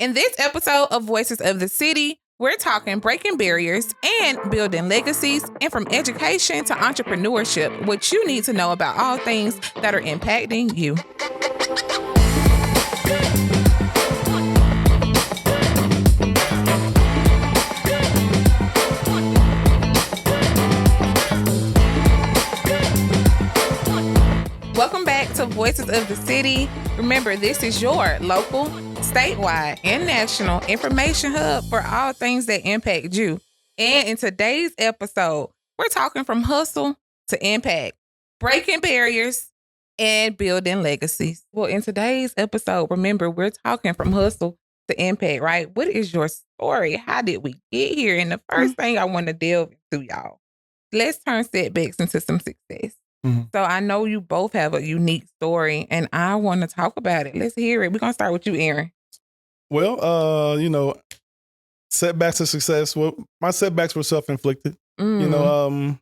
In this episode of Voices of the City, we're talking breaking barriers and building legacies, and from education to entrepreneurship, what you need to know about all things that are impacting you. Welcome back to Voices of the City. Remember, this is your local, statewide, and national information hub for all things that impact you. And in today's episode, we're talking from hustle to impact, breaking barriers, and building legacies. Well, in today's episode, remember, we're talking from hustle to impact, right? What is your story? How did we get here? And the first thing I want to delve into, y'all, let's turn setbacks into some success. So I know you both have a unique story, and I want to talk about it. Let's hear it. We're going to start with you, Aaron. Well, setbacks to success. Well, my setbacks were self-inflicted. I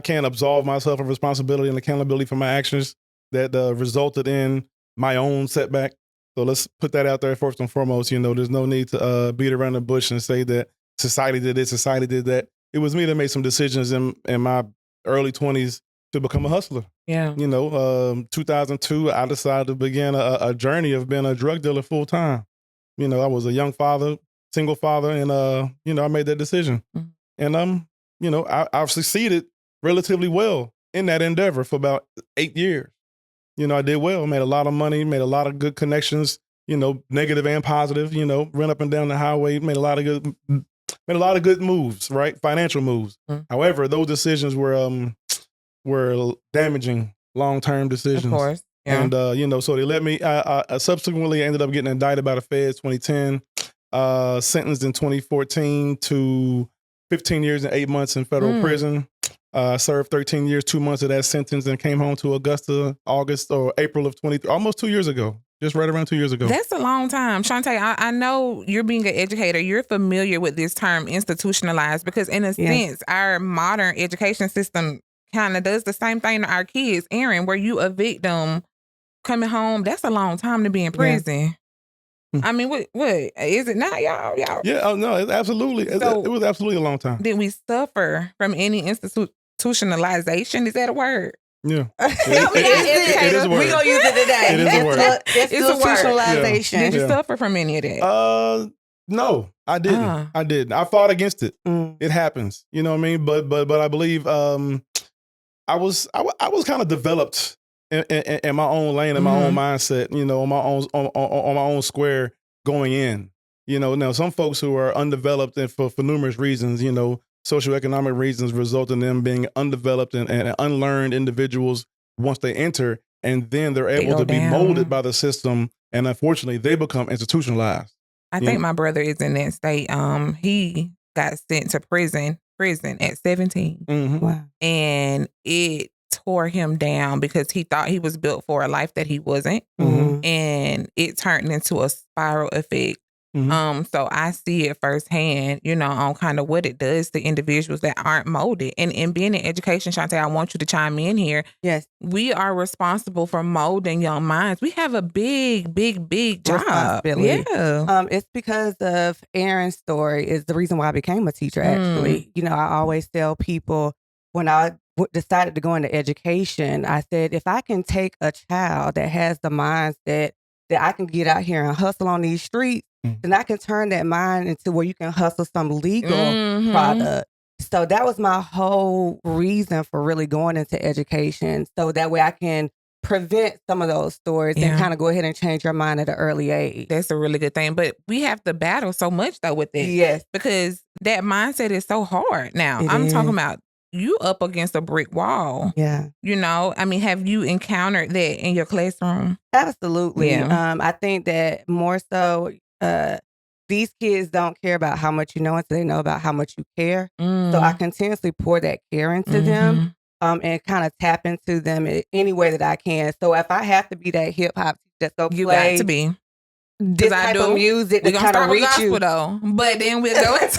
can't absolve myself of responsibility and accountability for my actions that resulted in my own setback. So let's put that out there first and foremost. There's no need to beat around the bush and say that society did this, society did that. It was me that made some decisions in my early 20s to become a hustler. Yeah. 2002, I decided to begin a journey of being a drug dealer full time. I was a young father, single father, and I made that decision. And I've succeeded relatively well in that endeavor for about 8 years. I did well, made a lot of money, made a lot of good connections, negative and positive, ran up and down the highway, made a lot of good moves, right? Financial moves. However, those decisions were damaging long-term decisions. Of course. Yeah. And, so they let me, I subsequently ended up getting indicted by the feds 2010, sentenced in 2014 to 15 years and 8 months in federal prison. Served 13 years, 2 months of that sentence, and came home to Augusta, April of 23, almost 2 years ago. Just right around 2 years ago. That's a long time. Chante, I know you're being an educator. You're familiar with this term institutionalized because in a sense, our modern education system kind of does the same thing to our kids. Aaron, were you a victim coming home? That's a long time to be in prison. I mean, what is it not, y'all? Yeah, oh no, it absolutely. So, it was absolutely a long time. Did we suffer from any institutionalization? Is that a word? Yeah. It is a word. We're going to use it today. It is a word. Institutionalization. Did you suffer from any of that? No, I didn't. I didn't. I fought against it. It happens. You know what I mean? But I believe I was kind of developed in my own lane, in my own mindset, on my own square going in. Now some folks who are undeveloped and for numerous reasons, socioeconomic reasons result in them being undeveloped and unlearned individuals once they enter, and then they're able to be molded by the system, and unfortunately they become institutionalized. I think my brother is in that state. He got sent to prison at 17. Wow. And it tore him down because he thought he was built for a life that he wasn't. And it turned into a spiral effect. So I see it firsthand, on kind of what it does to individuals that aren't molded. And in being in education, Chante, I want you to chime in here. Yes. We are responsible for molding young minds. We have a big, big, big job. Responsibility. Yeah. It's because of Aaron's story is the reason why I became a teacher, actually. I always tell people when I decided to go into education, I said, if I can take a child that has the mindset that I can get out here and hustle on these streets, then I can turn that mind into where you can hustle some legal product. So that was my whole reason for really going into education. So that way I can prevent some of those stories and kind of go ahead and change your mind at an early age. That's a really good thing. But we have to battle so much though with it. Yes. Because that mindset is so hard now. I'm talking about you up against a brick wall. Yeah. Have you encountered that in your classroom? Absolutely. Yeah. I think that more so, these kids don't care about how much you know until they know about how much you care. So I continuously pour that care into them and kind of tap into them in any way that I can. So if I have to be that hip hop that's so you got to be. This type of music to kind of reach you. Though, but then we'll go into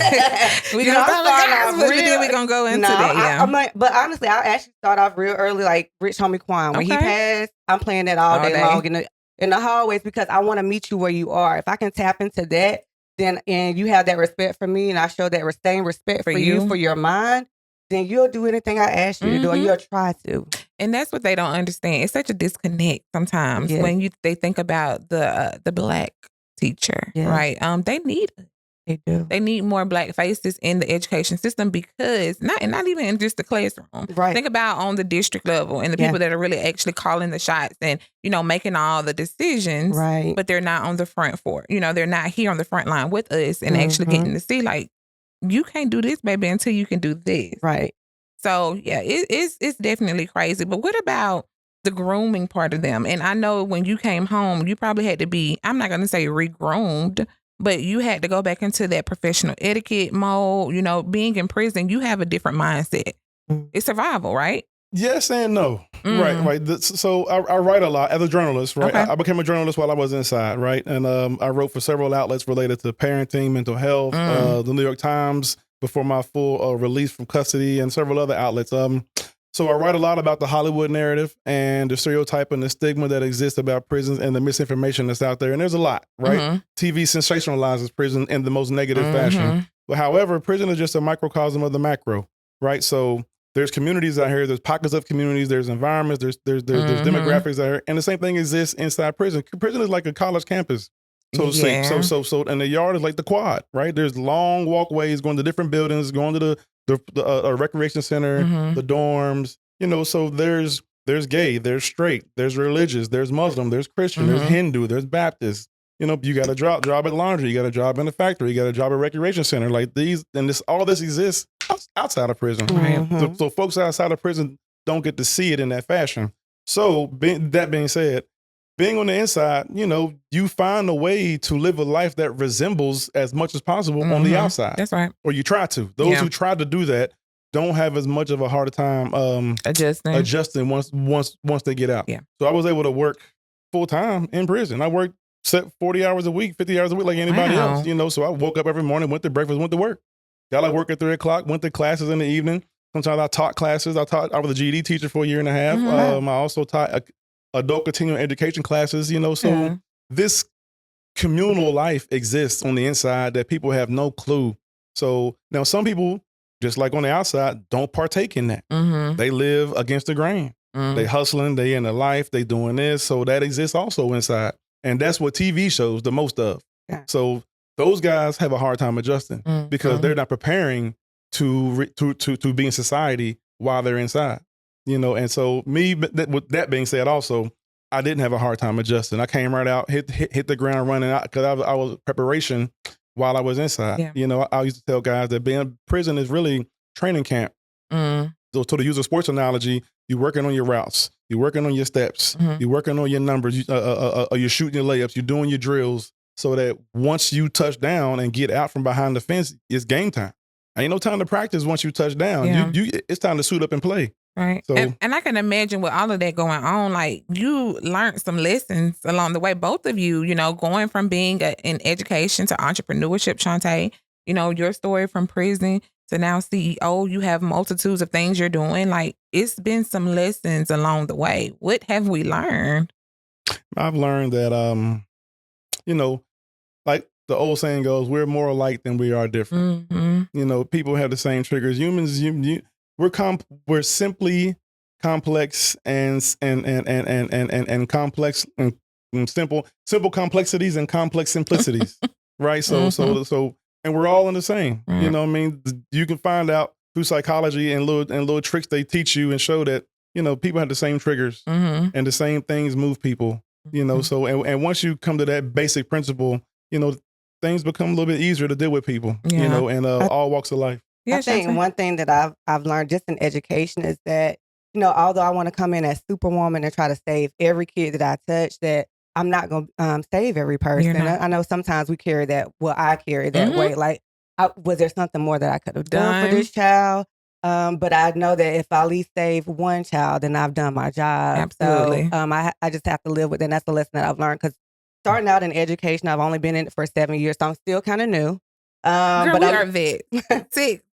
we're gonna start with gospel, but then we're gonna go into that. But honestly, I actually started off real early, like Rich Homie Quan. When he passed, I'm playing that all day long. in the hallways because I want to meet you where you are. If I can tap into that, then and you have that respect for me and I show that same respect for you, for your mind, then you'll do anything I ask you to do, or you'll try to. And that's what they don't understand. It's such a disconnect sometimes when they think about the Black teacher, right? They need us. They do. They need more Black faces in the education system because not even in just the classroom. Right. Think about on the district level and the people that are really actually calling the shots and, making all the decisions. Right. But they're not on the front for, they're not here on the front line with us and actually getting to see like, you can't do this, baby, until you can do this. Right. So yeah, it's definitely crazy. But what about the grooming part of them? And I know when you came home, you probably had to be, I'm not going to say re-groomed, but you had to go back into that professional etiquette mode. Being in prison, you have a different mindset. It's survival, right? Yes and no. Right. So I write a lot as a journalist, right? Okay. I became a journalist while I was inside, right? And I wrote for several outlets related to parenting, mental health, the New York Times before my full release from custody, and several other outlets. So I write a lot about the Hollywood narrative and the stereotype and the stigma that exists about prisons and the misinformation that's out there. And there's a lot, right? TV sensationalizes prison in the most negative fashion. But however, prison is just a microcosm of the macro, right? So there's communities out here, there's pockets of communities, there's environments, there's demographics out here. And the same thing exists inside prison. Prison is like a college campus, so to speak. So, and the yard is like the quad, right? There's long walkways going to different buildings, going to the recreation center, the dorms, so there's gay, there's straight, there's religious, there's Muslim, there's Christian, there's Hindu, there's Baptist. You got a job at laundry, you got a job in the factory, you got a job at recreation center. Like these, and all this exists outside of prison. So folks outside of prison don't get to see it in that fashion. So that being said, being on the inside, you find a way to live a life that resembles as much as possible on the outside. That's right. Or you try to. Those who try to do that don't have as much of a harder time adjusting once they get out. Yeah. So I was able to work full time in prison. I worked 40 hours a week, 50 hours a week like anybody else. So I woke up every morning, went to breakfast, went to work. Got out work at 3:00, went to classes in the evening. Sometimes I taught classes. I was a GED teacher for a year and a half. I also taught adult continuing education classes, so this communal life exists on the inside that people have no clue. So now some people, just like on the outside, don't partake in that. They live against the grain. They hustling, they in the life, they doing this. So that exists also inside. And that's what TV shows the most of. Yeah. So those guys have a hard time adjusting because they're not preparing to be in society while they're inside. And so with that being said, also, I didn't have a hard time adjusting. I came right out, hit the ground running out because I was preparation while I was inside. Yeah. I used to tell guys that being in prison is really training camp. So to use a sports analogy, you're working on your routes, you're working on your steps, you're working on your numbers, you're shooting your layups, you're doing your drills so that once you touch down and get out from behind the fence, it's game time. Ain't no time to practice once you touch down. Yeah. It's time to suit up and play. Right. So, and I can imagine with all of that going on, like you learned some lessons along the way, both of you, going from being in education to entrepreneurship, Chante, your story from prison to now CEO, you have multitudes of things you're doing. Like it's been some lessons along the way. What have we learned? I've learned that, like the old saying goes, we're more alike than we are different. People have the same triggers. Humans, we're simply complex and complex and simple complexities and complex simplicities, right? So, and we're all in the same. You can find out through psychology and little tricks they teach you and show that people have the same triggers and the same things move people. So and once you come to that basic principle, things become a little bit easier to deal with people. And all walks of life. Yeah, I think one thing that I've learned just in education is that, although I want to come in as superwoman and try to save every kid that I touch, that I'm not going to save every person. I know sometimes we carry that, I carry that weight. Like, was there something more that I could have done for this child? But I know that if I at least save one child, then I've done my job. Absolutely. So I just have to live with it. And that's the lesson that I've learned. Because starting out in education, I've only been in it for 7 years, so I'm still kind of new. Girl, but we are a vet.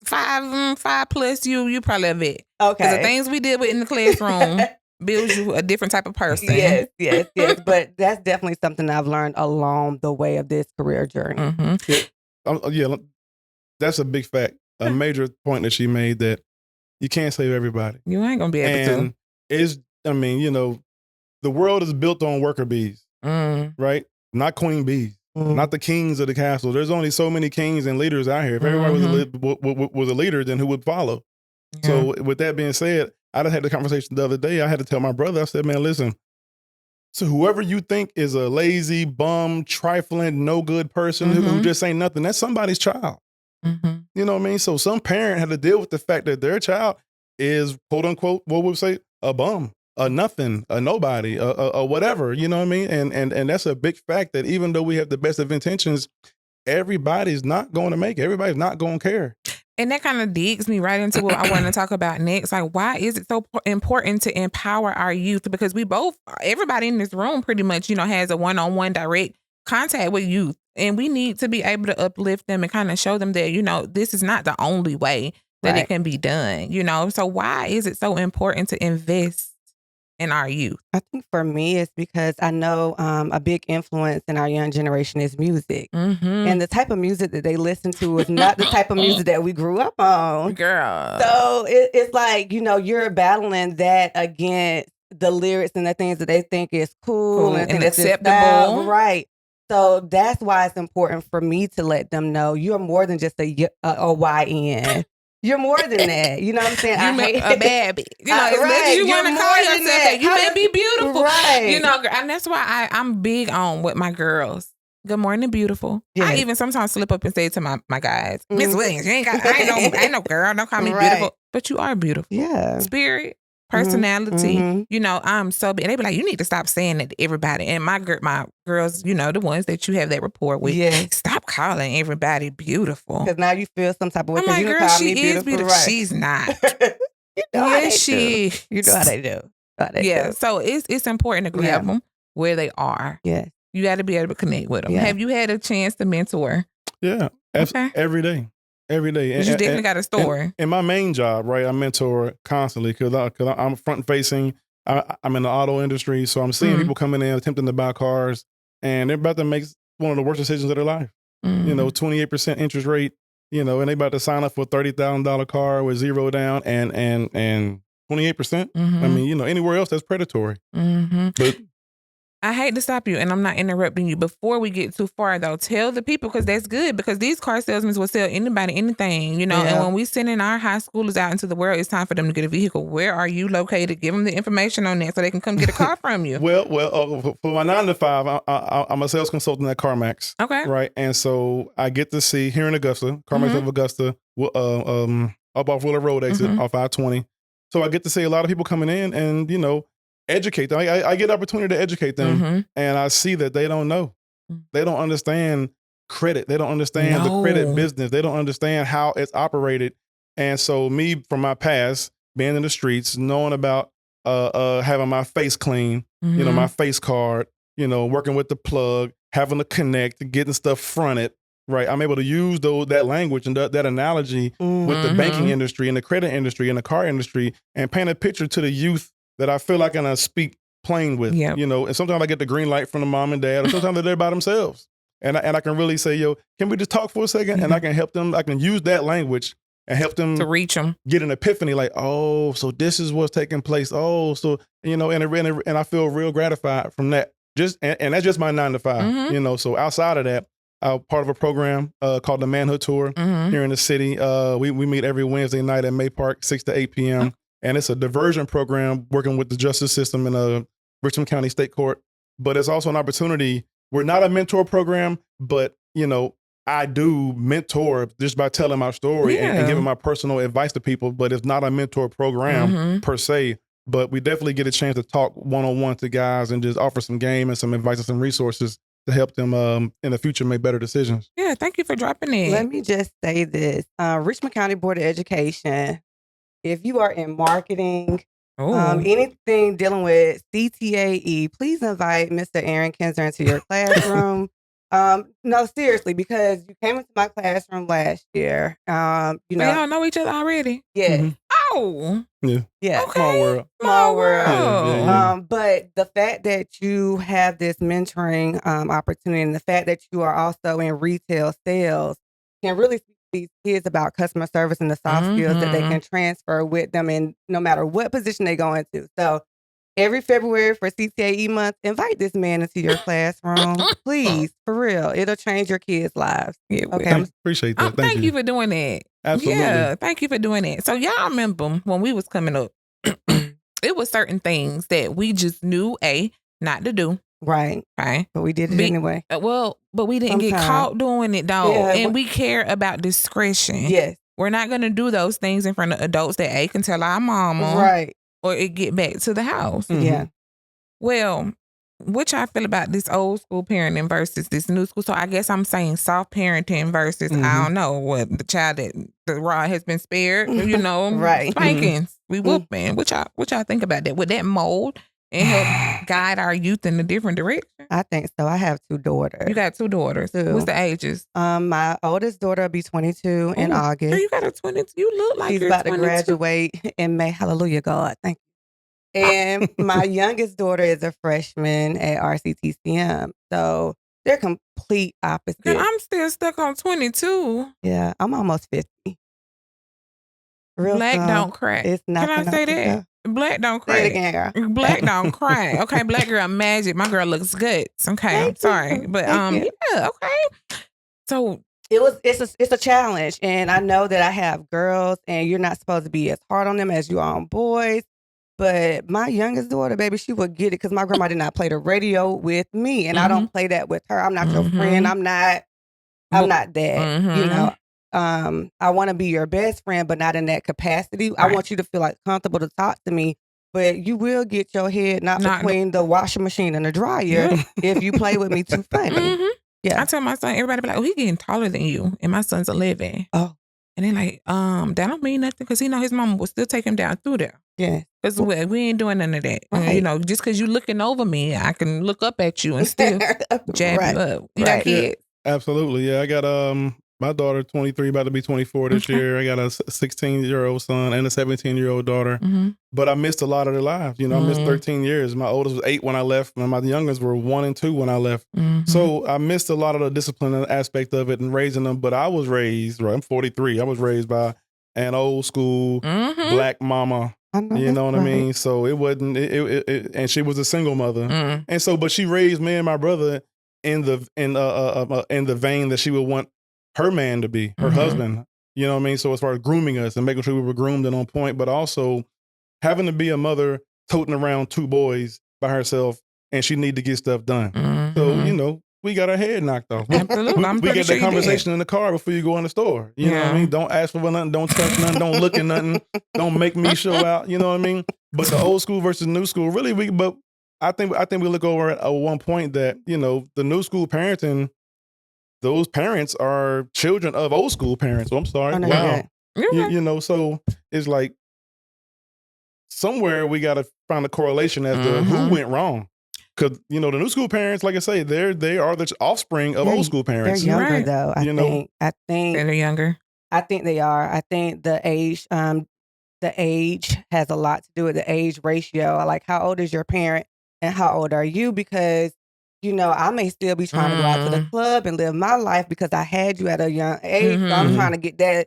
5 plus, you probably a vet. Okay. Because the things we did with in the classroom, builds you a different type of person. Yes. But that's definitely something I've learned along the way of this career journey. Mm-hmm. Yeah, that's a big fact. A major point that she made, that you can't save everybody. You ain't gonna be able to. The world is built on worker bees, right? Not queen bees. Not the kings of the castle. There's only so many kings and leaders out here. If everybody was a leader, then who would follow? Yeah. So with that being said, I had the conversation the other day. I had to tell my brother, I said, man, listen, so whoever you think is a lazy, bum, trifling, no good person who just ain't nothing, that's somebody's child. You know what I mean? So some parent had to deal with the fact that their child is, quote unquote, what would we say, a bum, a nothing, a nobody, a whatever, you know what I mean? And that's a big fact, that even though we have the best of intentions, everybody's not going to make it. Everybody's not going to care. And that kind of digs me right into what I want to talk about next. Like, why is it so important to empower our youth? Because everybody in this room pretty much, has a one-on-one direct contact with youth. And we need to be able to uplift them and kind of show them that, this is not the only way that it can be done, So why is it so important to invest in our youth? I think for me, it's because I know a big influence in our young generation is music. And the type of music that they listen to is not the type of music that we grew up on. Girl. So it's like, you're battling that against the lyrics and the things that they think is cool and acceptable. Right. So that's why it's important for me to let them know you're more than just a YN. You're more than that. You know what I'm saying? A baby. As much as you want to call yourself that, you may be beautiful. Right. And that's why I'm big on with my girls. Good morning, beautiful. Yes. I even sometimes slip up and say to my guys, Miss Williams, I ain't no girl. Don't call me beautiful. But you are beautiful. Yeah. Spirit, personality. I'm so big. They be like, you need to stop saying that to everybody. And my girls, the ones that you have that rapport with, stop calling everybody beautiful. Because now you feel some type of way. I'm like, girl, she is beautiful. Right. She's not. You know how they do. So it's important to grab them where they are. Yes. You got to be able to connect with them. Yeah. Have you had a chance to mentor? Yeah. Okay. Every day. And, you definitely got a story. In my main job, right, I mentor constantly because I'm front facing. I'm in the auto industry, so I'm seeing people coming in attempting to buy cars, and they're about to make one of the worst decisions of their life. 28% interest rate. And they about to sign up for a $30,000 car with zero down and 28%. I mean, anywhere else that's predatory. But I hate to stop you, and I'm not interrupting you. Before we get too far, though, tell the people, because that's good, because these car salesmen will sell anybody anything, And when we sending our high schoolers out into the world, it's time for them to get a vehicle. Where are you located? Give them the information on that so they can come get a car from you. Well, for my 9 to 5, I'm a sales consultant at CarMax. Okay. Right, and so I get to see here in Augusta, CarMax of Augusta, up off Wheeler Road exit off I-20. So I get to see a lot of people coming in and, educate them. I get the opportunity to educate them, and I see that they don't know. They don't understand credit. They don't understand the credit business. They don't understand how it's operated. And so me, from my past, being in the streets, knowing about having my face clean, my face card, working with the plug, having to connect, getting stuff fronted, right? I'm able to use that language and that analogy with the banking industry and the credit industry and the car industry, and paint a picture to the youth that I feel like I can speak plain with, and sometimes I get the green light from the mom and dad, or sometimes they're by themselves. And I can really say, can we just talk for a second? And I can help them. I can use that language and help them to reach them, get an epiphany, like, oh, so this is what's taking place. Oh, so, and I feel real gratified from that. And that's just my 9 to 5, so outside of that, I'm part of a program called the Manhood Tour here in the city. We meet every Wednesday night at May Park, 6 to 8 p.m. And it's a diversion program working with the justice system in Richmond County State Court. But it's also an opportunity. We're not a mentor program, but, I do mentor just by telling my story and giving my personal advice to people. But it's not a mentor program per se. But we definitely get a chance to talk one-on-one to guys and just offer some game and some advice and some resources to help them in the future make better decisions. Yeah, thank you for dropping it. Let me just say this. Richmond County Board of Education, if you are in marketing, anything dealing with CTAE, please invite Mr. Aaron Kinzer into your classroom. No, seriously, because you came into my classroom last year. Y'all know each other already? Yes. Mm-hmm. Oh. Yeah. Okay. Small world. Small world. Yeah. But the fact that you have this mentoring opportunity and the fact that you are also in retail sales can really speak to these kids about customer service and the soft skills that they can transfer with them in no matter what position they go into. So every February for CTAE month, invite this man into your classroom. Please, for real. It'll change your kids' lives. Yeah, Okay. Appreciate that. Thank you for doing that. Absolutely. Yeah, thank you for doing that. So y'all remember when we was coming up, it was certain things that we just knew not to do. Right. But we did it anyway. But we didn't get caught doing it though. Yeah, and we care about discretion. Yes. We're not gonna do those things in front of adults that can tell our mama. Right. Or it get back to the house. Mm-hmm. Yeah. Well, what y'all feel about this old school parenting versus this new school? So I guess I'm saying soft parenting versus I don't know what the child that the rod has been spared. Right. Spankings. We whooping. What y'all think about that? Would that mold and help guide our youth in a different direction? I think so. I have 2 daughters. You got 2 daughters. 2. What's the ages? My oldest daughter will be 22 in August. Girl, you got a 22. You look like she's you're about 22. to graduate in May. Hallelujah, God. Thank you. And my youngest daughter is a freshman at RCTCM. So they're complete opposites. Girl, I'm still stuck on 22. Yeah, I'm almost 50. Real Black soon. don't crack. It's not. Can I say that? Black don't crack. Say it again, girl. Black don't crack. Okay, black girl magic. My girl looks good. Okay, I'm sorry. But yeah, okay. So it's a challenge. And I know that I have girls and you're not supposed to be as hard on them as you are on boys. But my youngest daughter, baby, she would get it because my grandma did not play the radio with me. And I don't play that with her. I'm not your friend. I'm not that. I want to be your best friend, but not in that capacity. Right. I want you to feel like comfortable to talk to me, but you will get your head not between the washing machine and the dryer if you play with me too funny. Yeah. I tell my son, everybody be like, oh, he's getting taller than you. And my son's 11. Oh. And they're like, that don't mean nothing because he know his mama will still take him down through there. Yeah. Because we ain't doing none of that. Right. Just because you looking over me, I can look up at you and still jab you up. You got kids? Yeah, absolutely. Yeah, I got my daughter 23, about to be 24 this year. I got a 16-year-old son and a 17-year-old daughter. But I missed a lot of their lives. I missed 13 years. My oldest was 8 when I left, and my youngest were 1 and 2 when I left. So I missed a lot of the discipline aspect of it and raising them. But I was raised, I'm 43. I was raised by an old school black mama. You know what I mean? So it wasn't, and she was a single mother. And so, but she raised me and my brother in the vein that she would want her man to be, her husband. You know what I mean? So as far as grooming us and making sure we were groomed and on point, but also having to be a mother toting around 2 boys by herself and she need to get stuff done. So, we got our head knocked off. Absolutely. We get that conversation in the car before you go in the store. You know what I mean? Don't ask for nothing. Don't touch nothing. Don't look at nothing. Don't make me show out. You know what I mean? But the old school versus new school, really, I think we look over at one point that, the new school parenting, those parents are children of old school parents. I'm sorry. Oh, no, wow. So it's like somewhere we got to find a correlation as to who went wrong. Because, the new school parents, like I say, they are the offspring of old school parents. They're younger, though. I think they're younger. I think they are. I think the age has a lot to do with the age ratio. Like, how old is your parent and how old are you? Because, I may still be trying to go out to the club and live my life because I had you at a young age. So I'm trying to get that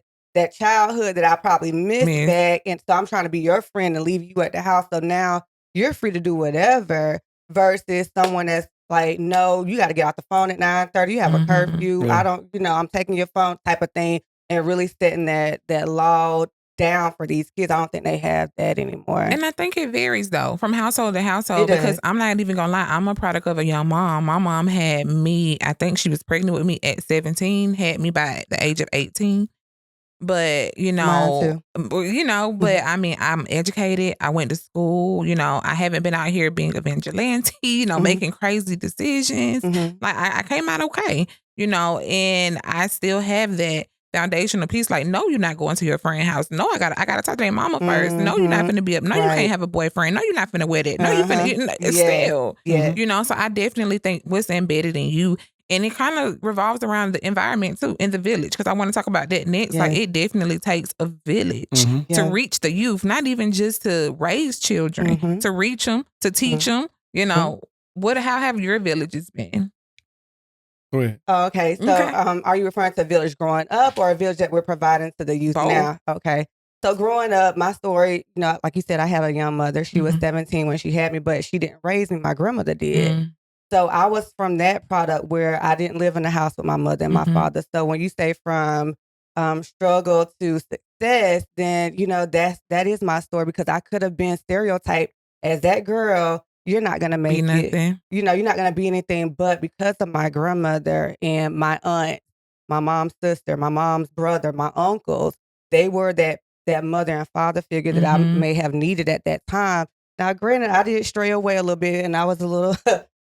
childhood that I probably missed back. And so I'm trying to be your friend and leave you at the house. So now you're free to do whatever. Versus someone that's like, no, you got to get off the phone at 9:30. You have a curfew. Yeah. I don't, I'm taking your phone type of thing, and really setting that law down for these kids. I don't think they have that anymore. And I think it varies though from household to household because I'm not even gonna lie, I'm a product of a young mom. My mom had me, I think she was pregnant with me at 17, had me by the age of 18. But, but I mean, I'm educated. I went to school, I haven't been out here being a vigilante, making crazy decisions. Like I came out okay, and I still have that foundation of peace. Like, no, you're not going to your friend's house. No, I gotta talk to their mama first. No, you're not finna be up. No, you can't have a boyfriend. No, you're not finna wed it. No, you finna, still, so I definitely think what's embedded in you And it kind of revolves around the environment too, in the village, because I want to talk about that next. Yeah. Like, it definitely takes a village Mhm. to reach the youth, not even just to raise children, to reach them, to teach them. You know, how have your villages been? Go ahead. Oh, okay. So are you referring to a village growing up or a village that we're providing to the youth Both. now? Okay. So growing up, my story, you know, like you said, I had a young mother. She was 17 when she had me, but she didn't raise me. My grandmother did. So I was from that product where I didn't live in the house with my mother and my father. So when you say from struggle to success, then, you know, that is my story, because I could have been stereotyped as that girl. You're not going to make it. You know, you're not going to be anything. But because of my grandmother and my aunt, my mom's sister, my mom's brother, my uncles, they were that mother and father figure that I may have needed at that time. Now, granted, I did stray away a little bit and I was a little...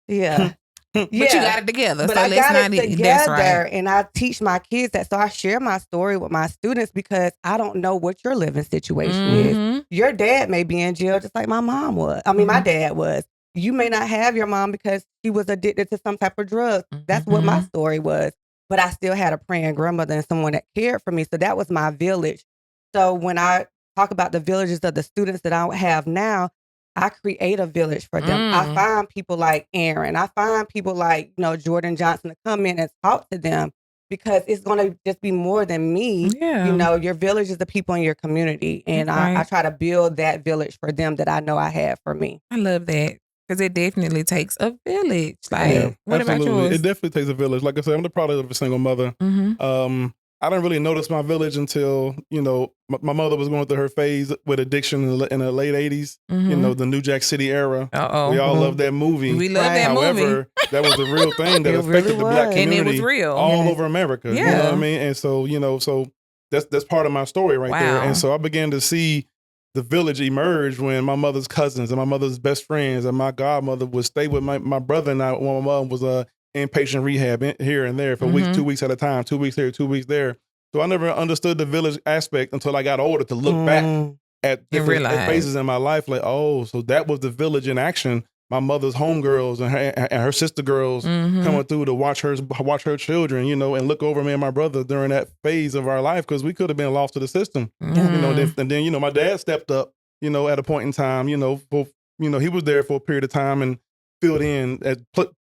Yeah. But you got it together. But so I got it together, that's right. and I teach my kids that. So I share my story with my students because I don't know what your living situation is. Your dad may be in jail just like my mom was. I mean, my dad was. You may not have your mom because she was addicted to some type of drug. That's what my story was. But I still had a praying grandmother and someone that cared for me. So that was my village. So when I talk about the villages of the students that I have now, I create a village for them. I find people like Aaron. I find people like, you know, Jordan Johnson to come in and talk to them, because it's going to just be more than me. Yeah. You know, your village is the people in your community. And I try to build that village for them that I know I have for me. I love that, because it definitely takes a village. Like, what about absolutely. yours? It definitely takes a village. Like I said, I'm the product of a single mother. I didn't really notice my village until, you know, my mother was going through her phase with addiction in the late 80s, you know, the New Jack City era. We all love that movie. We love that movie. However, that was a real thing that affected the black community. And it was real. All over America. Yeah. You know what I mean? And so, you know, so that's part of my story right there. And so I began to see the village emerge when my mother's cousins and my mother's best friends and my godmother would stay with my brother and I when my mom was inpatient rehab here and there for weeks, 2 weeks at a time, 2 weeks here, 2 weeks there. So I never understood the village aspect until I got older to look back at different phases in my life. Like, oh, so that was the village in action. My mother's homegirls and her sister girls coming through to watch her children, you know, and look over me and my brother during that phase of our life, because we could have been lost to the system, you know. And then, you know, my dad stepped up, you know, at a point in time, you know, he was there for a period of time and filled in as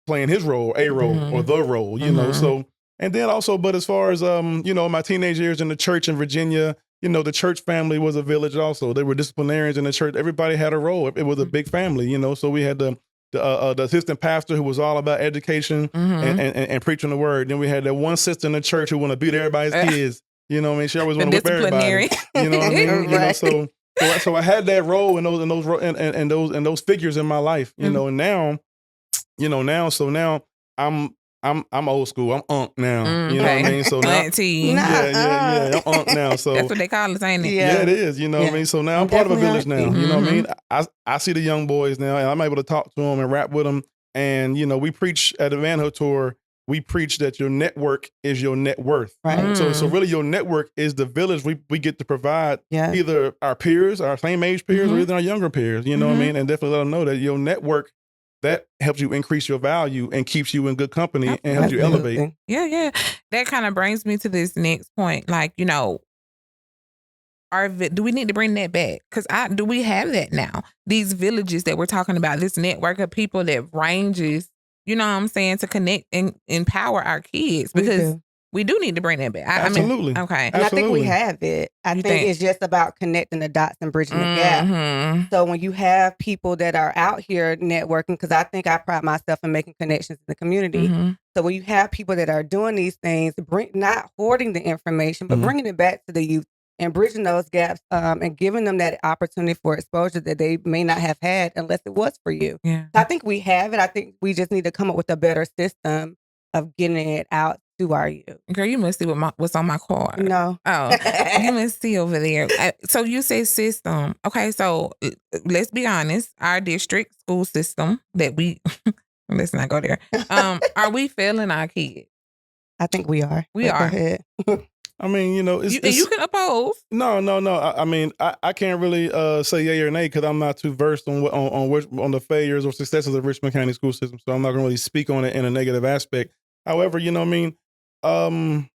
playing his role, or the role, you know. So, and then also, but as far as you know, my teenage years in the church in Virginia, you know, the church family was a village also. They were disciplinarians in the church. Everybody had a role. It was a big family, you know. So we had the assistant pastor who was all about education and preaching the word. Then we had that one sister in the church who wanted to beat everybody's kids. You know what I mean? She always wanted to whip everybody. You know what I mean? You know, so I had that role in those figures in my life. You know, and now, you know, now I'm old school. I'm unk now. You know what I mean? So now, I'm unk now. So that's what they call us, ain't it? Yeah, it is. You know what I mean? So now I'm part of a village now. You know what I mean? I see the young boys now, and I'm able to talk to them and rap with them. And, you know, we preach at the Manhood Tour, we preach that your network is your net worth. Right. So really your network is the village we get to provide either our peers, our same age peers, or either our younger peers. You know what I mean? And definitely let them know that your network, that helps you increase your value and keeps you in good company and helps you elevate. Yeah. That kind of brings me to this next point. Like, you know, do we need to bring that back? Because do we have that now? These villages that we're talking about, this network of people that ranges, you know what I'm saying, to connect and empower our kids. Because we do need to bring that back. Absolutely. Okay. And I think we have it. I think it's just about connecting the dots and bridging the gap. So when you have people that are out here networking, because I think I pride myself in making connections in the community. So when you have people that are doing these things, not hoarding the information, but bringing it back to the youth and bridging those gaps and giving them that opportunity for exposure that they may not have had unless it was for you. Yeah. So I think we have it. I think we just need to come up with a better system of getting it out to our youth. Girl, you must see what's on my card. No. Oh, you must see over there. So you say system. Okay, so let's be honest. Our district school system that we, let's not go there. Are we failing our kids? I think we are. We are. Go ahead. I mean, you know, you can oppose. No. I mean, I can't really say yay or nay because I'm not too versed on the failures or successes of Richmond County school system. So I'm not going to really speak on it in a negative aspect. However, you know what I mean?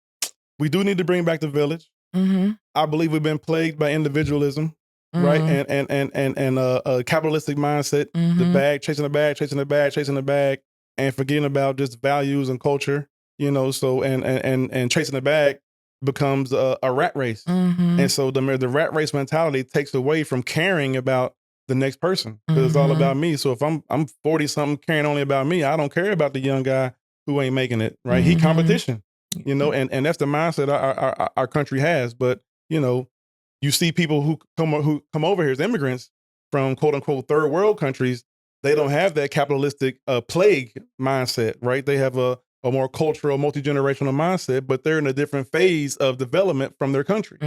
We do need to bring back the village. Mm-hmm. I believe we've been plagued by individualism, right? And a capitalistic mindset, the bag, chasing the bag, chasing the bag, chasing the bag, and forgetting about just values and culture, you know. So and chasing the bag becomes a rat race. And so the rat race mentality takes away from caring about the next person, because it's all about me. So if I'm 40 something caring only about me, I don't care about the young guy who ain't making it, right? He competition, you know, and that's the mindset our country has. But you know, you see people who come over here as immigrants from quote unquote third world countries. They don't have that capitalistic plague mindset, right? They have a more cultural, multi-generational mindset, but they're in a different phase of development from their country.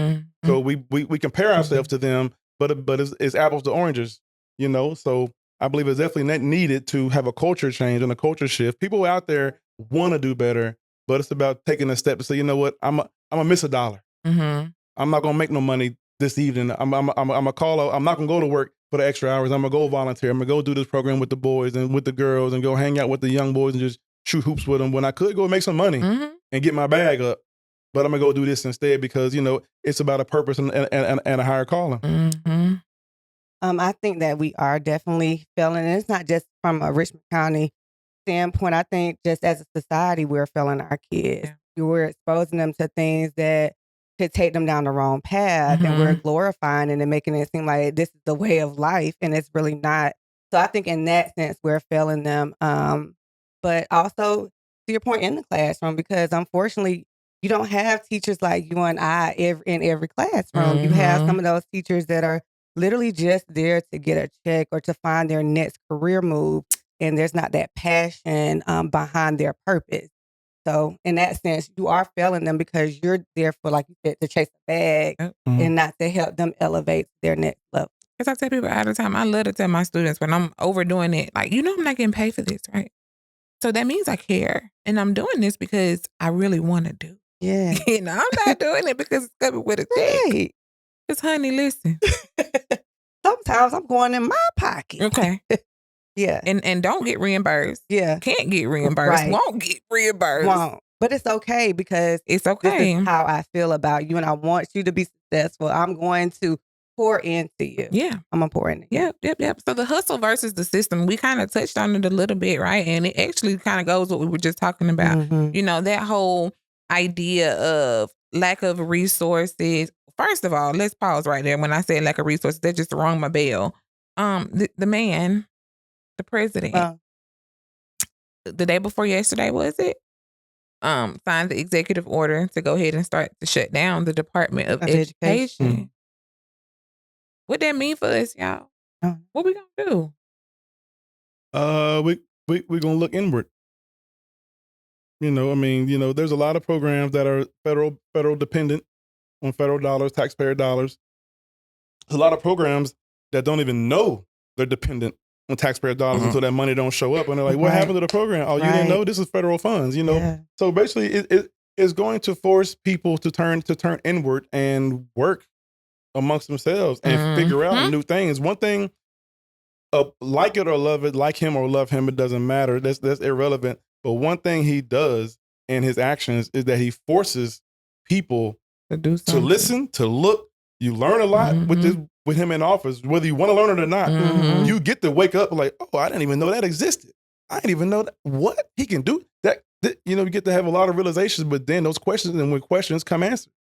So we compare ourselves to them, but it's apples to oranges, you know? So I believe it's definitely needed to have a culture change and a culture shift. People out there want to do better, but it's about taking a step to say, you know what, I'm gonna miss $1. I'm not gonna make no money this evening. I'm gonna call out. I'm not gonna go to work for the extra hours. I'm gonna go volunteer. I'm gonna go do this program with the boys and with the girls and go hang out with the young boys and just shoot hoops with them when I could go make some money and get my bag up. But I'm gonna go do this instead because, you know, it's about a purpose and a higher calling. I think that we are definitely failing. And it's not just from a Richmond County standpoint. I think just as a society, we're failing our kids. We're exposing them to things that could take them down the wrong path, and we're glorifying it and making it seem like this is the way of life, and it's really not. So I think in that sense, we're failing them. But also, to your point, in the classroom, because unfortunately, you don't have teachers like you and I in every classroom. You have some of those teachers that are literally just there to get a check or to find their next career move, and there's not that passion behind their purpose. So in that sense, you are failing them because you're there for, like you said, to chase a bag and not to help them elevate their next level. Because I tell people all the time, I love to tell my students when I'm overdoing it, like, you know, I'm not getting paid for this, right? So that means I care. And I'm doing this because I really want to do. Yeah. You know, I'm not doing it because it's coming with a check. Because, honey, listen. Sometimes I'm going in my pocket. Okay. Yeah. And don't get reimbursed. Yeah. Can't get reimbursed. Right. Won't get reimbursed. Won't. But it's okay because it's okay. This is how I feel about you and I want you to be successful. I'm going to pour into you. Yeah. I'm going to pour into you. Yep. So the hustle versus the system, we kind of touched on it a little bit, right? And it actually kind of goes what we were just talking about. You know, that whole idea of lack of resources. First of all, let's pause right there. When I say lack of resources, that just rung my bell. The man, the president, the day before yesterday, was it? Signed the executive order to go ahead and start to shut down the Department of Education. What that mean for us, y'all? What we gonna do? We're gonna look inward. You know, I mean, you know, there's a lot of programs that are federal dependent on federal dollars, taxpayer dollars. There's a lot of programs that don't even know they're dependent on taxpayer dollars until that money don't show up. And they're like, what happened to the program? Oh, you didn't know? This is federal funds, you know? Yeah. So basically it's going to force people to turn inward and work amongst themselves and figure out new things. One thing, like it or love it, like him or love him, it doesn't matter. That's irrelevant. But one thing he does in his actions is that he forces people to listen, to look. You learn a lot with him in office, whether you want to learn it or not. You get to wake up like, oh, I didn't even know that existed. I didn't even know that, what he can do. That you know, you get to have a lot of realizations, but then those questions, and with questions come answers.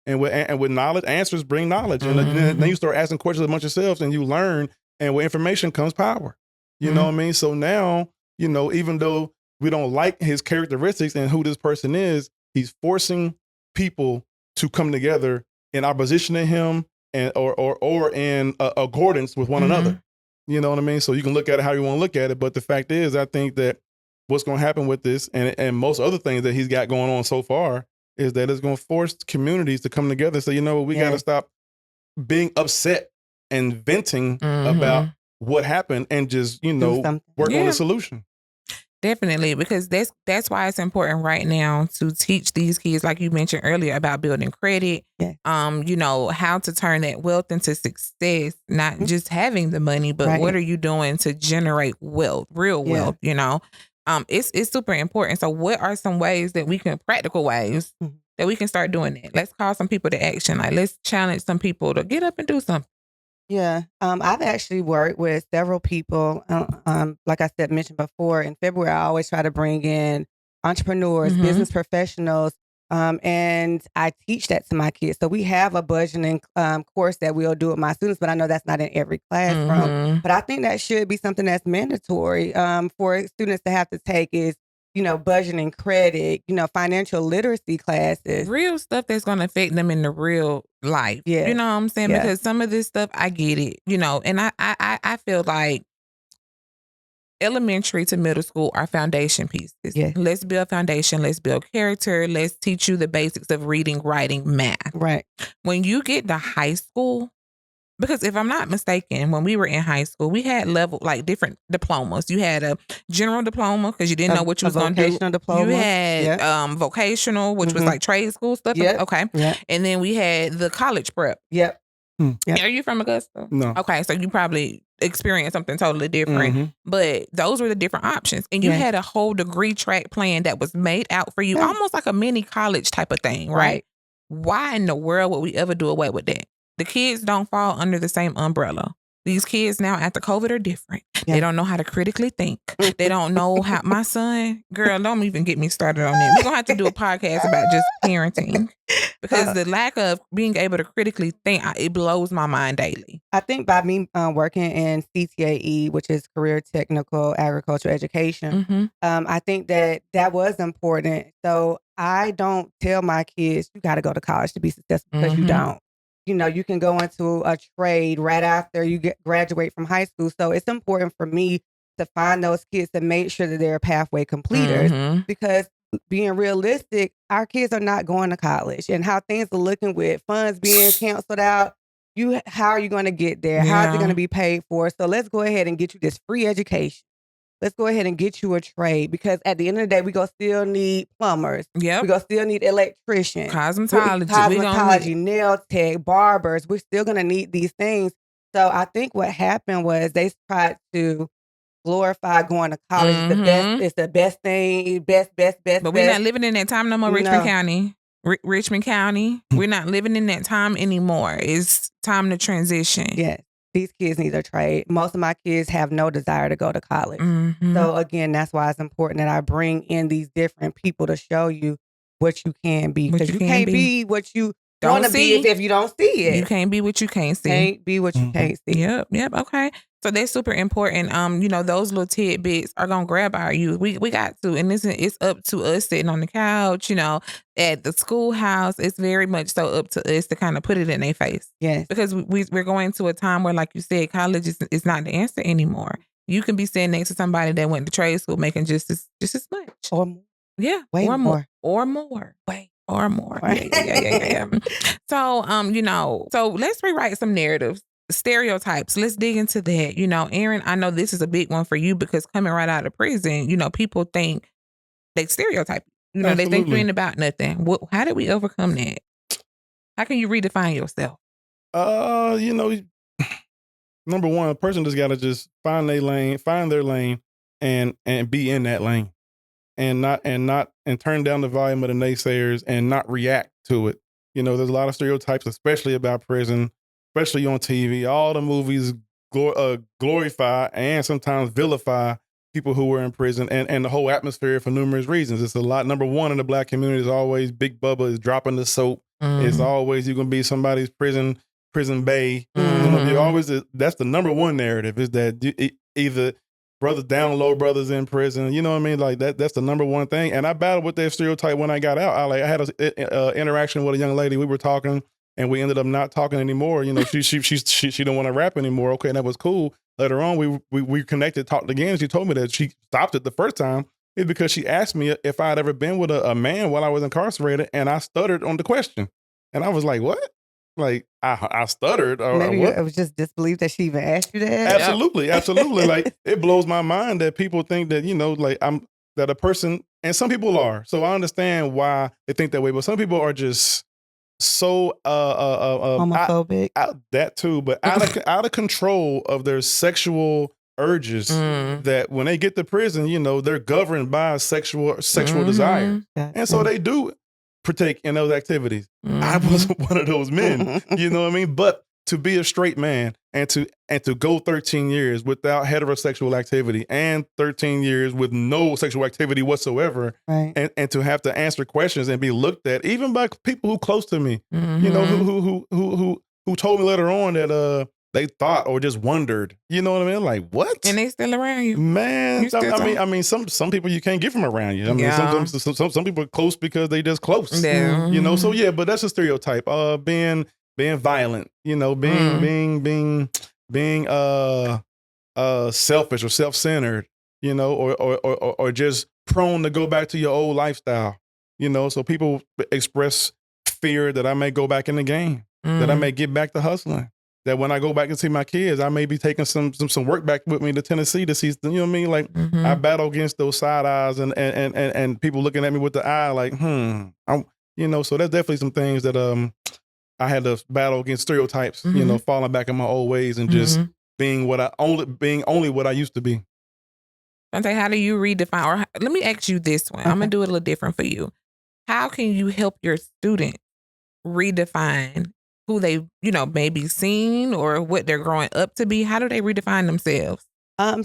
And with knowledge, answers bring knowledge. And then you start asking questions amongst yourselves and you learn, and with information comes power. You know what I mean? So now, you know, even though we don't like his characteristics and who this person is, he's forcing people to come together in opposition to him and or in accordance with one another. You know what I mean? So you can look at it how you want to look at it. But the fact is, I think that what's going to happen with this and most other things that he's got going on so far is that it's going to force communities to come together and say, you know, we got to stop being upset and venting about what happened and just, you know, work on the solution. Definitely, because that's why it's important right now to teach these kids, like you mentioned earlier, about building credit, you know, how to turn that wealth into success, not just having the money, but what are you doing to generate wealth, real wealth, you know? it's super important. So what are some ways that we can, practical ways that we can start doing it? Let's call some people to action. Like, let's challenge some people to get up and do something. Yeah. I've actually worked with several people. Like I said, mentioned before, in February, I always try to bring in entrepreneurs, business professionals, and I teach that to my kids. So we have a budgeting course that we'll do with my students, but I know that's not in every classroom. But I think that should be something that's mandatory for students to have to take is, budgeting, credit, financial literacy classes. Real stuff that's going to affect them in the real life. Yeah. You know what I'm saying? Yeah. Because some of this stuff, I get it, and I feel like elementary to middle school are foundation pieces. Yes. Let's build foundation. Let's build character. Let's teach you the basics of reading, writing, math. Right. When you get to high school, because if I'm not mistaken, when we were in high school, we had different diplomas. You had a general diploma because you didn't know what you was going to do. Vocational diploma. You had vocational, which was like trade school stuff. Yep. Okay. Yep. And then we had the college prep. Yep. Yep. Are you from Augusta? No. Okay, so you probably experienced something totally different. But those were the different options. And you had a whole degree track plan that was made out for you, almost like a mini college type of thing, right? Why in the world would we ever do away with that? The kids don't fall under the same umbrella. These kids now after COVID are different. Yeah. They don't know how to critically think. They don't know how, my son, girl, don't even get me started on that. We're going to have to do a podcast about just parenting because the lack of being able to critically think, it blows my mind daily. I think by me working in CTAE, which is Career Technical Agriculture Education, I think that was important. So I don't tell my kids, you got to go to college to be successful because you don't. You can go into a trade right after you graduate from high school. So it's important for me to find those kids to make sure that they're pathway completers because being realistic, our kids are not going to college and how things are looking with funds being canceled out. How are you going to get there? How is it going to be paid for? So let's go ahead and get you this free education. Let's go ahead and get you a trade because at the end of the day, we're going to still need plumbers. Yep. We're going to still need electricians. Cosmetology, nail tech, barbers. We're still going to need these things. So I think what happened was they tried to glorify going to college. It's the best thing, best. But we're not living in that time no more, Richmond County. Richmond County, we're not living in that time anymore. It's time to transition. Yes. These kids need a trade. Most of my kids have no desire to go to college. So again, that's why it's important that I bring in these different people to show you what you can be. Because you can't be what you want to be if you don't see it. You can't be what you can't see. Can't be what you can't see. Yep. Okay. So that's super important. Those little tidbits are gonna grab our youth. We got to, and it's up to us sitting on the couch, at the schoolhouse. It's very much so up to us to kind of put it in their face. Yes. Because we're going to a time where, like you said, college is not the answer anymore. You can be sitting next to somebody that went to trade school making just as much. Or more. Yeah. Way or more. Or more. Way. Or more. Yeah. So, so let's rewrite some narratives. Stereotypes. Let's dig into that. Aaron, I know this is a big one for you because coming right out of prison, people think they stereotype. They think you ain't about nothing. How did we overcome that? How can you redefine yourself? Number one, a person just got to just find their lane, and be in that lane, and turn down the volume of the naysayers and not react to it. There's a lot of stereotypes, especially about prison. Especially on TV, all the movies glorify and sometimes vilify people who were in prison and the whole atmosphere for numerous reasons. It's a lot. Number one in the Black community is always Big Bubba is dropping the soap. It's always you're gonna be somebody's prison bae. You're always that's the number one narrative is that either brothers down low, brothers in prison. You know what I mean? Like that's the number one thing. And I battled with that stereotype when I got out. I had an interaction with a young lady. We were talking. And we ended up not talking anymore. She didn't want to rap anymore. Okay, and that was cool. Later on, we connected, talked again. She told me that she stopped it the first time is because she asked me if I had ever been with a man while I was incarcerated, and I stuttered on the question. And I was like, "What?" Like I stuttered. Maybe what? it was just disbelief that she even asked you that. Absolutely. Like it blows my mind that people think that like I'm that a person, and some people are. So I understand why they think that way, but some people are just so homophobic, that too, but out of control of their sexual urges that when they get to prison, they're governed by sexual desire. And so they do partake in those activities. I wasn't one of those men, you know what I mean? But to be a straight man and to go 13 years without heterosexual activity and 13 years with no sexual activity whatsoever, and to have to answer questions and be looked at, even by people who close to me, who told me later on that they thought or just wondered, you know what I mean? Like, what? And they still around you, man. I mean, some people you can't get from around you. I mean, some people are close because they just close. Yeah. So yeah, but that's a stereotype. Being violent, being selfish or self-centered, or just prone to go back to your old lifestyle. So people express fear that I may go back in the game, that I may get back to hustling. That when I go back and see my kids, I may be taking some work back with me to Tennessee to see, you know what I mean? Like I battle against those side eyes and people looking at me with the eye like, so that's definitely some things that I had to battle against stereotypes, falling back in my old ways and just being only what I used to be. Chante, how do you redefine, or let me ask you this one. I'm gonna do it a little different for you. How can you help your students redefine who they, may be seen or what they're growing up to be? How do they redefine themselves?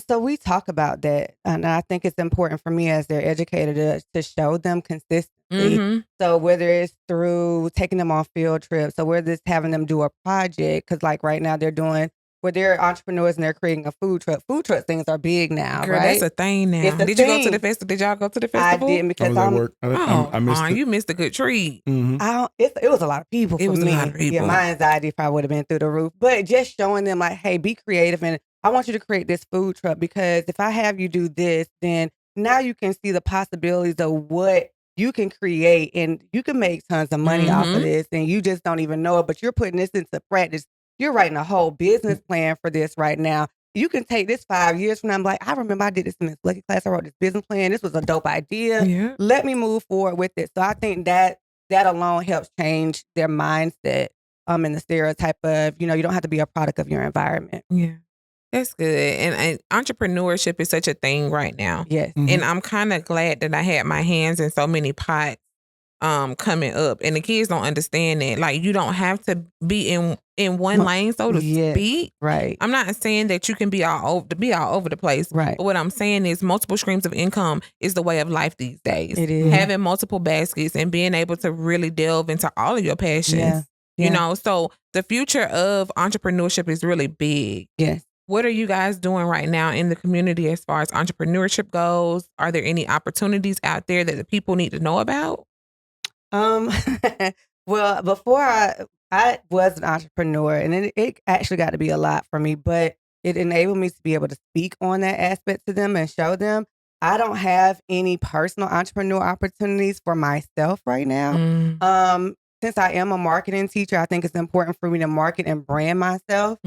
So we talk about that, and I think it's important for me as their educator to show them consistently. So whether it's through taking them on field trips, or whether it's having them do a project, because like right now they're entrepreneurs and they're creating a food truck. Food truck things are big now, Girl, right? That's a thing now. Did you go to the festival? Did y'all go to the festival? I didn't because I was at work. I missed it. You missed a good treat. It was a lot of people for me. It was a lot of people. Yeah, my anxiety probably would have been through the roof. But just showing them like, hey, be creative, and I want you to create this food truck, because if I have you do this, then now you can see the possibilities of what you can create, and you can make tons of money off of this, and you just don't even know it, but you're putting this into practice. You're writing a whole business plan for this right now. You can take this 5 years from now. I'm like, I remember I did this in this Lucky class. I wrote this business plan. This was a dope idea. Yeah. Let me move forward with it. So I think that alone helps change their mindset and the stereotype of, you don't have to be a product of your environment. Yeah. That's good. And entrepreneurship is such a thing right now. Yes. And I'm kind of glad that I had my hands in so many pots coming up. And the kids don't understand that. Like, you don't have to be in one lane, so to speak. Right. I'm not saying that you can be all over the place. Right. But what I'm saying is multiple streams of income is the way of life these days. It is. Having multiple baskets and being able to really delve into all of your passions. Yeah. So the future of entrepreneurship is really big. Yes. What are you guys doing right now in the community as far as entrepreneurship goes? Are there any opportunities out there that the people need to know about? Well, before I was an entrepreneur, and it actually got to be a lot for me, but it enabled me to be able to speak on that aspect to them and show them. I don't have any personal entrepreneur opportunities for myself right now. Since I am a marketing teacher, I think it's important for me to market and brand myself.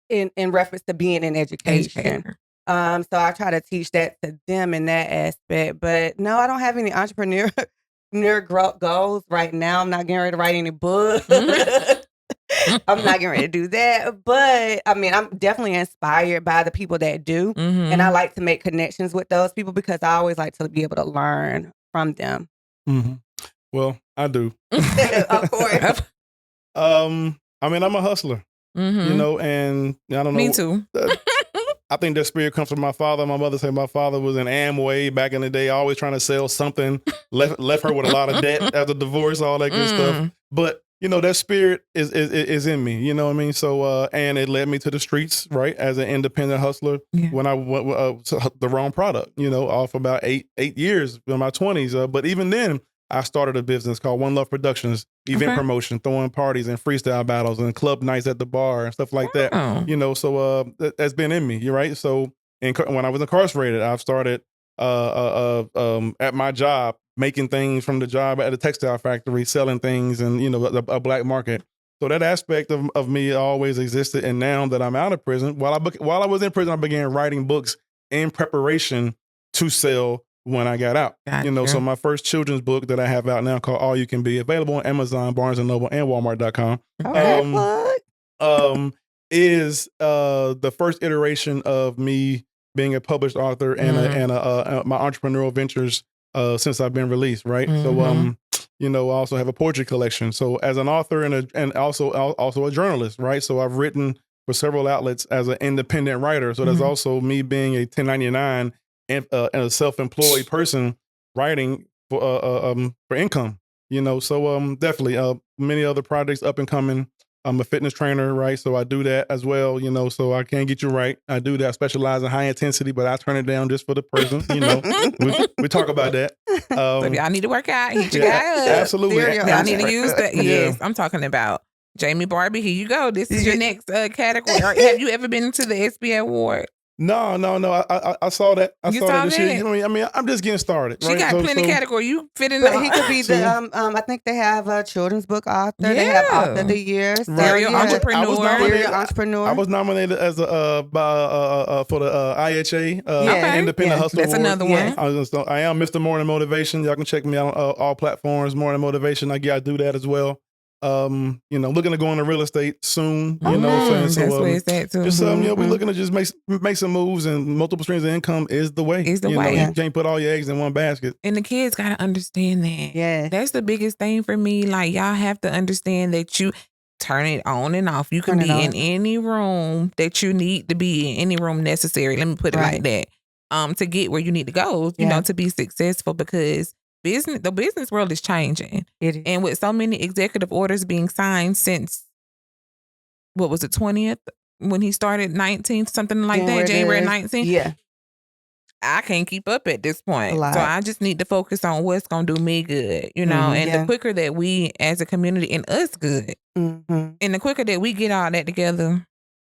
In reference to being in education. So I try to teach that to them in that aspect. But no, I don't have any entrepreneur goals right now. I'm not getting ready to write any books. I'm not getting ready to do that. But I mean, I'm definitely inspired by the people that do. And I like to make connections with those people because I always like to be able to learn from them. Well, I do. Of course. I mean, I'm a hustler. And I don't know. Me too. I think that spirit comes from my father. My mother said my father was in Amway back in the day, always trying to sell something, left her with a lot of debt after divorce, all that good stuff. But, that spirit is in me, you know what I mean? So, and it led me to the streets, right, as an independent hustler when I went the wrong product, off about eight years in my 20s. But even then, I started a business called One Love Productions, event promotion, throwing parties and freestyle battles and club nights at the bar and stuff like that. So that's been in me, you're right. So when I was incarcerated, I've started at my job, making things from the job at a textile factory, selling things and, a black market. So that aspect of me always existed. And now that I'm out of prison, while I was in prison, I began writing books in preparation to sell when I got out. Gotcha. So my first children's book that I have out now called All You Can Be, available on Amazon, Barnes & Noble, and Walmart.com. is the first iteration of me being a published author and my entrepreneurial ventures since I've been released, right? So I also have a poetry collection. So as an author and also a journalist, right? So I've written for several outlets as an independent writer. So there's also me being a 1099 and a self-employed person writing for income. So definitely many other projects up and coming. I'm a fitness trainer, right? So I do that as well, so I can't get you right. I do that. I specialize in high intensity, but I turn it down just for the person, we talk about that. So if y'all need to work out, hit your guy up. Absolutely. Y'all need to use that. Yes, I'm talking about Jamie Barbie. Here you go. This is your next category. Have you ever been to the SBA Award? No. I saw that. I You saw that this that? year. I mean, I'm just getting started. She right? got plenty category. You fit in. But he could be the. I think they have a children's book author. Yeah. They have author of the year. Serial entrepreneur. I was nominated as for the IHA Independent Hustler That's Award. another one. I am Mr. Morning Motivation. Y'all can check me out on all platforms. Morning Motivation. I do that as well. Looking to go into real estate soon. You know what I'm saying? So that's where it's at too. just we're looking to just make some moves, and multiple streams of income is the way. You can't put all your eggs in one basket. And the kids gotta understand that. Yeah. That's the biggest thing for me. Like, y'all have to understand that you turn it on and off. You can be in any room that you need to be in, any room necessary. Let me put it like that. To get where you need to go, you know, to be successful, because the business world is changing. It is. And with so many executive orders being signed since, what was it, 20th? When he started 19th, something like January 19th? Yeah. I can't keep up at this point. A lot. So I just need to focus on what's going to do me good, and the quicker that we as a community and us good, and the quicker that we get all that together,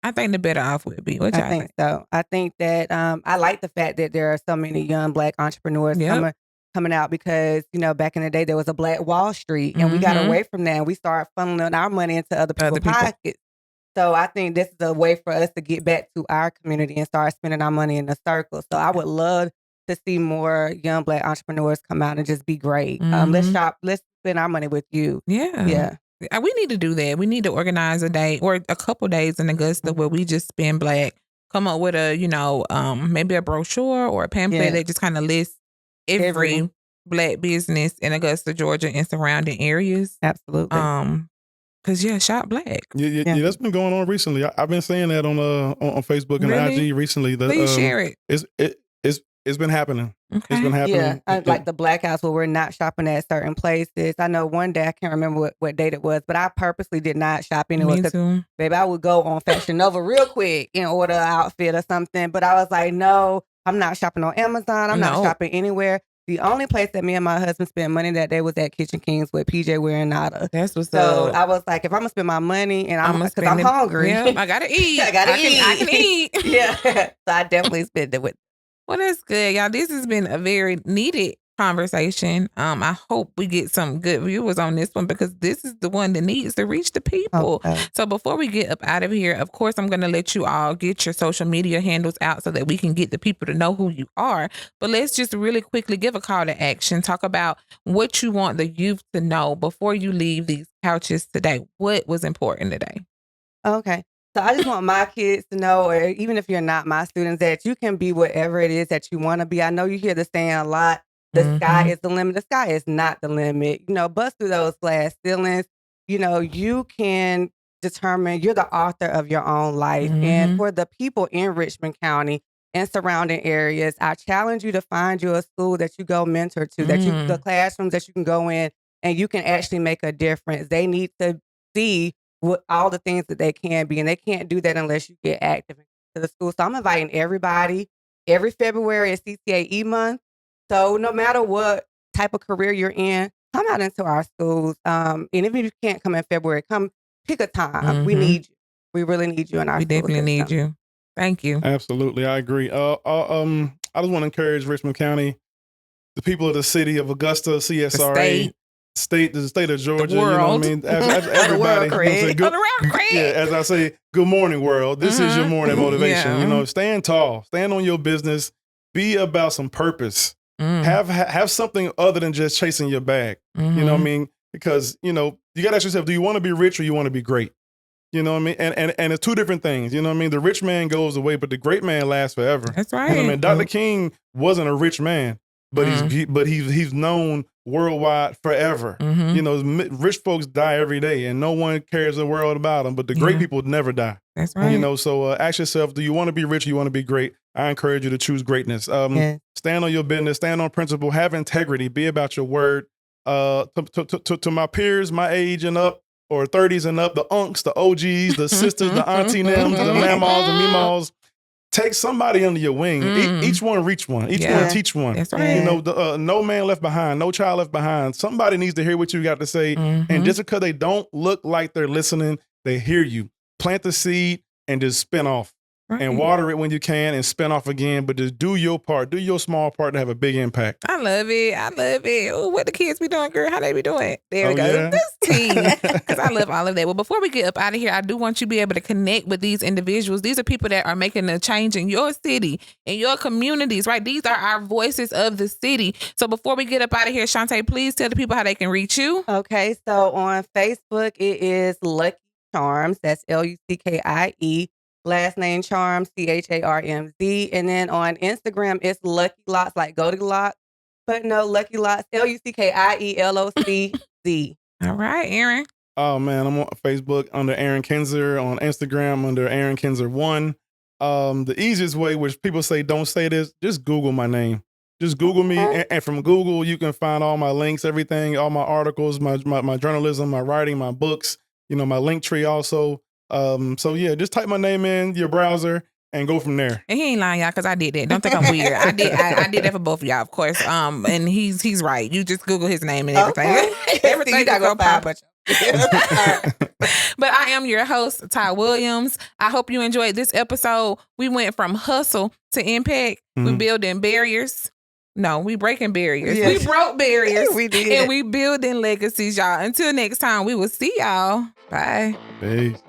I think the better off we'll be. What y'all think? So. I think that I like the fact that there are so many young Black entrepreneurs coming out, because, back in the day, there was a Black Wall Street, and we got away from that, and we started funneling our money into other people's pockets. So I think this is a way for us to get back to our community and start spending our money in a circle. So I would love to see more young Black entrepreneurs come out and just be great. Let's shop. Let's spend our money with you. Yeah. We need to do that. We need to organize a day or a couple days in Augusta where we just spend Black. Come up with a, maybe a brochure or a pamphlet that just kind of lists every Black business in Augusta, Georgia, and surrounding areas. Absolutely. Cause shop Black. Yeah, that's been going on recently. I've been saying that on Facebook and IG recently. Please share it. It's been happening. Okay. It's been happening. Yeah, like the blackouts where we're not shopping at certain places. I know one day, I can't remember what date it was, but I purposely did not shop anywhere. Me too. Baby, I would go on Fashion Nova real quick and order an outfit or something. But I was like, no, I'm not shopping on Amazon. I'm not shopping anywhere. The only place that me and my husband spent money that day was at Kitchen Kings with PJ wearing Nada. That's what's up. So I I was like, if I'm gonna spend my money and because I'm hungry, I gotta eat. I can eat. Yeah, so I definitely spend it with. Well, that's good, y'all. This has been a very needed conversation. I hope we get some good viewers on this one, because this is the one that needs to reach the people. Okay. So before we get up out of here, of course, I'm going to let you all get your social media handles out so that we can get the people to know who you are. But let's just really quickly give a call to action. Talk about what you want the youth to know before you leave these couches today. What was important today? Okay. So I just want my kids to know, or even if you're not my students, that you can be whatever it is that you want to be. I know you hear the saying a lot, the sky is the limit. The sky is not the limit. Bust through those glass ceilings. You can determine, you're the author of your own life. And for the people in Richmond County and surrounding areas, I challenge you to find you a school that you go mentor to, the classrooms that you can go in and you can actually make a difference. They need to see what all the things that they can be, and they can't do that unless you get active to the school. So I'm inviting everybody. Every February is CCAE month. So no matter what type of career you're in, come out into our schools. And if you can't come in February, come pick a time. We need you. We really need you in our schools. We definitely need you. Thank you. Absolutely, I agree. I just want to encourage Richmond County, the people of the city of Augusta, CSRA, the state of Georgia, the world. You know what I mean? Everybody. As I say, good morning, world. This is your morning motivation. Stand tall, stand on your business, be about some purpose. Have something other than just chasing your bag. You know what I mean? Because, you got to ask yourself, do you want to be rich or you want to be great? You know what I mean? And it's two different things. You know what I mean? The rich man goes away, but the great man lasts forever. That's right. You know what I mean? Dr. King wasn't a rich man, but he's known worldwide forever. You know, rich folks die every day, and no one cares the world about them. But the great people never die. That's right. You know, so ask yourself: do you want to be rich? Or you want to be great? I encourage you to choose greatness. Stand on your business. Stand on principle. Have integrity. Be about your word. To my peers, my age and up, or 30s and up, the unks, the OGs, the sisters, the auntie names, the mamaws, the meemaws. Take somebody under your wing. Each one reach one. Each one teach one. That's right. You know, no man left behind, no child left behind. Somebody needs to hear what you got to say. And just because they don't look like they're listening, they hear you. Plant the seed and just spin off. And water it when you can and spin off again. But just do your part. Do your small part to have a big impact. I love it. I love it. Ooh, what the kids be doing, girl? How they be doing? There we go. Yeah. This team. Because I love all of that. Well, before we get up out of here, I do want you to be able to connect with these individuals. These are people that are making a change in your city, in your communities, right? These are our voices of the city. So before we get up out of here, Chante, please tell the people how they can reach you. Okay, so on Facebook, it is Luckie Charms. That's Luckie. Last name Charms, CHARMZ. And then on Instagram, it's Lucky Locks, like Goldilocks. But no, Lucky Locks, LUCKIELOCZ. All right, Aaron. Oh, man, I'm on Facebook under Aaron Kinzer, on Instagram under Aaron Kinzer 1. The easiest way, which people say don't say this, just Google my name. Just Google me, and from Google, you can find all my links, everything, all my articles, my journalism, my writing, my books, you know, my link tree also. So yeah, just type my name in your browser and go from there. And he ain't lying, y'all, because I did that. Don't think I'm weird. I did that for both of y'all, of course. And he's right. You just Google his name and everything. Okay. Everything got gonna pop up. but But I am your host, Ty Williams. I hope you enjoyed this episode. We went from hustle to impact. We building barriers. No, we breaking barriers. Yes. We broke barriers. We did. And we building legacies, y'all. Until next time, we will see y'all. Bye. Peace.